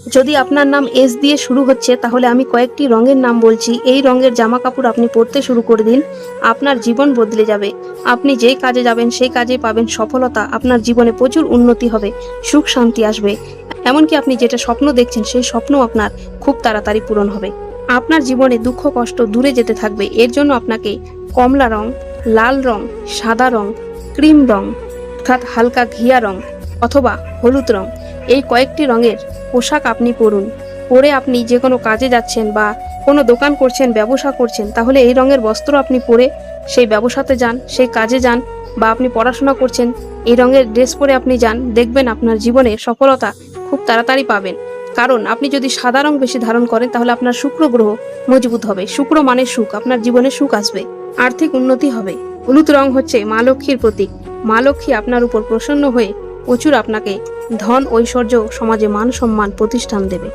যদি আপনার নাম এস দিয়ে শুরু হচ্ছে তাহলে আমি কয়েকটি রঙের নাম বলছি, এই রঙের জামা কাপড় আপনি পরতে শুরু করে দিন, আপনার জীবন বদলে যাবে। আপনি যেই কাজে যাবেন সেই কাজে পাবেন সফলতা, আপনার জীবনে প্রচুর উন্নতি হবে, সুখ শান্তি আসবে, এমনকি আপনি যেটা স্বপ্ন দেখছেন সেই স্বপ্ন আপনার খুব তাড়াতাড়ি পূরণ হবে। আপনার জীবনে দুঃখ কষ্ট দূরে যেতে থাকবে। এর জন্য আপনাকে কমলা রং, লাল রং, সাদা রং, ক্রিম রং অর্থাৎ হালকা ঘিয়া রং অথবা হলুদ রং, এই কয়েকটি রঙের পোশাক আপনি পরুন। পরে আপনি যে কোনো কাজে যাচ্ছেন বা কোনো দোকান করছেন, ব্যবসা করছেন, তাহলে এই রঙের বস্ত্র আপনি পরে সেই ব্যবসাতে যান, সেই কাজে যান, বা আপনি পড়াশোনা করছেন এই রঙের ড্রেস পরে আপনি যান, দেখবেন আপনার জীবনে সফলতা খুব তাড়াতাড়ি পাবেন। কারণ আপনি যদি সাদা রং বেশি ধারণ করেন তাহলে আপনার শুক্র গ্রহ মজবুত হবে। শুক্র মানে সুখ, আপনার জীবনে সুখ আসবে, আর্থিক উন্নতি হবে। হলুদ রং হচ্ছে মা লক্ষ্মীর প্রতীক। মা লক্ষ্মী আপনার উপর প্রসন্ন হয়ে প্রচুর আপনাকে ধন ঐশ্বর্য, সমাজে মান সম্মান প্রতিষ্ঠান দেবে।